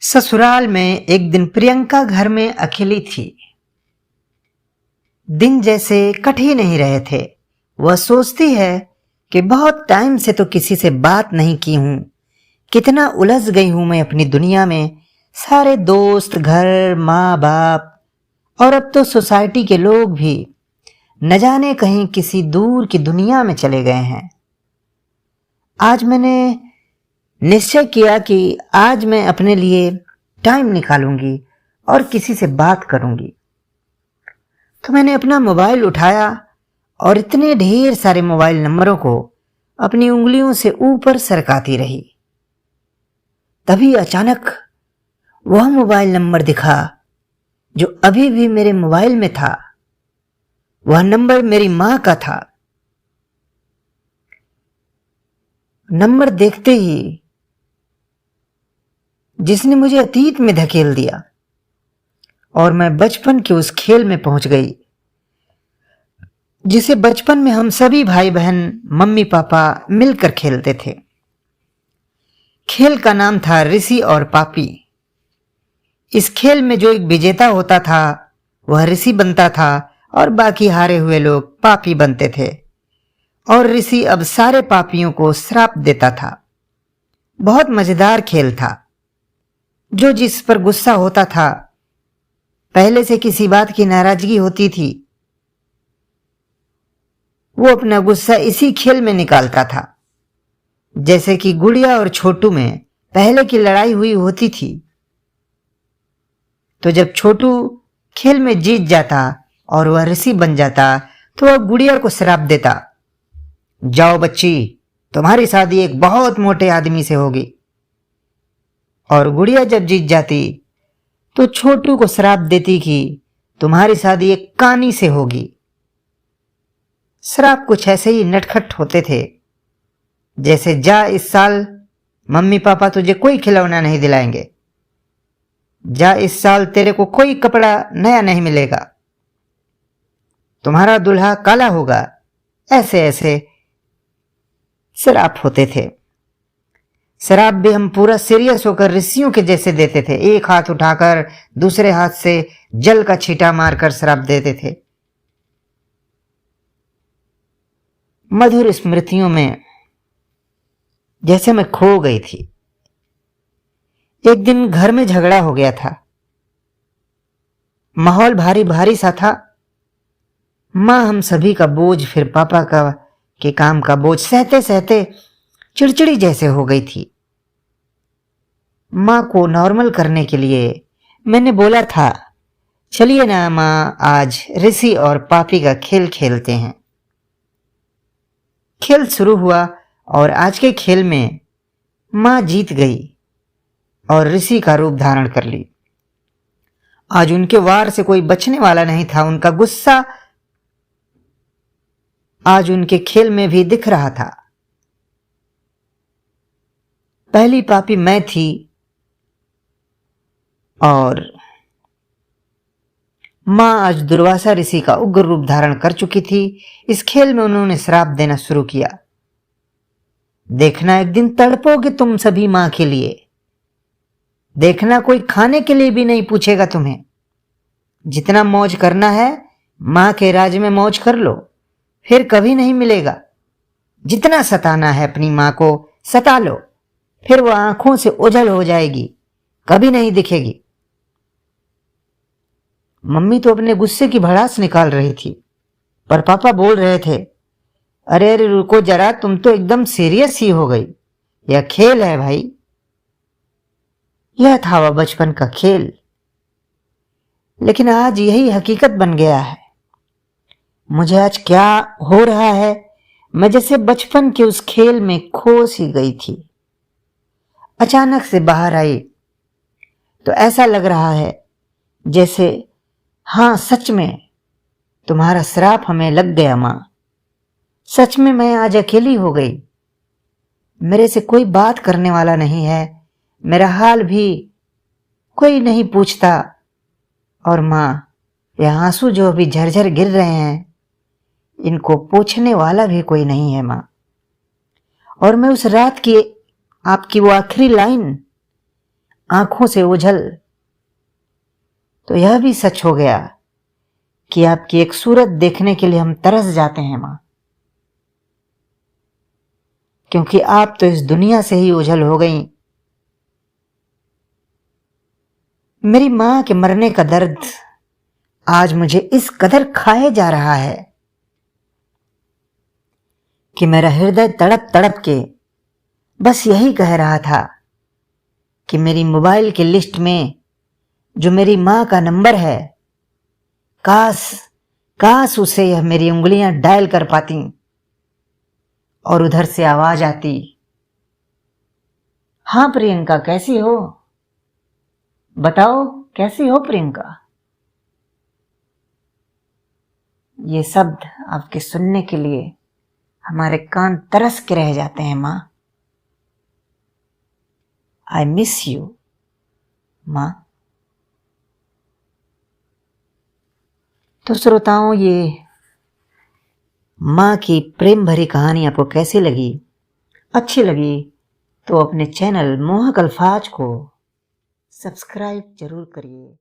ससुराल में एक दिन प्रियंका घर में अकेली थी। दिन जैसे कट ही नहीं रहे थे। वह सोचती है कि बहुत टाइम से तो किसी से बात नहीं की हूं, कितना उलझ गई हूं मैं अपनी दुनिया में। सारे दोस्त, घर, माँ बाप और अब तो सोसाइटी के लोग भी न जाने कहीं किसी दूर की दुनिया में चले गए हैं। आज मैंने निश्चय किया कि आज मैं अपने लिए टाइम निकालूंगी और किसी से बात करूंगी। तो मैंने अपना मोबाइल उठाया और इतने ढेर सारे मोबाइल नंबरों को अपनी उंगलियों से ऊपर सरकाती रही। तभी अचानक वह मोबाइल नंबर दिखा जो अभी भी मेरे मोबाइल में था। वह नंबर मेरी मां का था। नंबर देखते ही जिसने मुझे अतीत में धकेल दिया और मैं बचपन के उस खेल में पहुंच गई जिसे बचपन में हम सभी भाई बहन, मम्मी पापा मिलकर खेलते थे। खेल का नाम था ऋषि और पापी। इस खेल में जो एक विजेता होता था वह ऋषि बनता था और बाकी हारे हुए लोग पापी बनते थे। और ऋषि अब सारे पापियों को श्राप देता था। बहुत मजेदार खेल था। जो जिस पर गुस्सा होता था, पहले से किसी बात की नाराजगी होती थी, वो अपना गुस्सा इसी खेल में निकालता था। जैसे कि गुड़िया और छोटू में पहले की लड़ाई हुई होती थी, तो जब छोटू खेल में जीत जाता और वह ऋषि बन जाता तो वह गुड़िया को श्राप देता, जाओ बच्ची, तुम्हारी शादी एक बहुत मोटे आदमी से होगी। और गुड़िया जब जीत जाती तो छोटू को श्राप देती कि तुम्हारी शादी एक कानी से होगी। श्राप कुछ ऐसे ही नटखट होते थे, जैसे जा इस साल मम्मी पापा तुझे कोई खिलौना नहीं दिलाएंगे, जा इस साल तेरे को कोई कपड़ा नया नहीं मिलेगा, तुम्हारा दूल्हा काला होगा। ऐसे ऐसे श्राप होते थे। शराब भी हम पूरा सीरियस होकर ऋषियों के जैसे देते थे। एक हाथ उठाकर दूसरे हाथ से जल का छींटा मारकर शराब देते थे। मधुर स्मृतियों में जैसे मैं खो गई थी। एक दिन घर में झगड़ा हो गया था। माहौल भारी भारी सा था। मां हम सभी का बोझ, फिर पापा का के काम का बोझ सहते सहते चिड़चिड़ी जैसे हो गई थी। मां को नॉर्मल करने के लिए मैंने बोला था, चलिए ना मां, आज ऋषि और पापी का खेल खेलते हैं। खेल शुरू हुआ और आज के खेल में मां जीत गई और ऋषि का रूप धारण कर ली। आज उनके वार से कोई बचने वाला नहीं था। उनका गुस्सा आज उनके खेल में भी दिख रहा था। पहली पापी मैं थी और मां आज दुर्वासा ऋषि का उग्र रूप धारण कर चुकी थी। इस खेल में उन्होंने श्राप देना शुरू किया। देखना एक दिन तड़पोगे तुम सभी मां के लिए। देखना कोई खाने के लिए भी नहीं पूछेगा तुम्हें। जितना मौज करना है मां के राज में मौज कर लो, फिर कभी नहीं मिलेगा। जितना सताना है अपनी मां को सता लो, फिर वह आंखों से ओझल हो जाएगी, कभी नहीं दिखेगी। मम्मी तो अपने गुस्से की भड़ास निकाल रही थी, पर पापा बोल रहे थे, अरे अरे रुको जरा, तुम तो एकदम सीरियस ही हो गई। यह खेल है भाई। यह था वह बचपन का खेल, लेकिन आज यही हकीकत बन गया है। मुझे आज क्या हो रहा है, मैं जैसे बचपन के उस खेल में खो सी गई थी। अचानक से बाहर आई तो ऐसा लग रहा है जैसे, हाँ सच में तुम्हारा श्राप हमें लग गया मां। सच में मैं आज अकेली हो गई। मेरे से कोई बात करने वाला नहीं है, मेरा हाल भी कोई नहीं पूछता। और मां, यह आंसू जो अभी झरझर गिर रहे हैं, इनको पोंछने वाला भी कोई नहीं है मां। और मैं उस रात की आपकी वो आखिरी लाइन आंखों से ओझल, तो यह भी सच हो गया कि आपकी एक सूरत देखने के लिए हम तरस जाते हैं मां, क्योंकि आप तो इस दुनिया से ही ओझल हो गई। मेरी मां के मरने का दर्द आज मुझे इस कदर खाए जा रहा है कि मेरा हृदय तड़प तड़प के बस यही कह रहा था कि मेरी मोबाइल की लिस्ट में जो मेरी मां का नंबर है, काश काश उसे यह मेरी उंगलियां डायल कर पाती और उधर से आवाज आती, हाँ प्रियंका कैसी हो, बताओ कैसी हो प्रियंका। ये शब्द आपके सुनने के लिए हमारे कान तरस के रह जाते हैं मां। आई मिस यू मां। तो श्रोताओं, ये मां की प्रेम भरी कहानी आपको कैसी लगी? अच्छी लगी तो अपने चैनल मोहक अल्फाज को सब्सक्राइब जरूर करिए।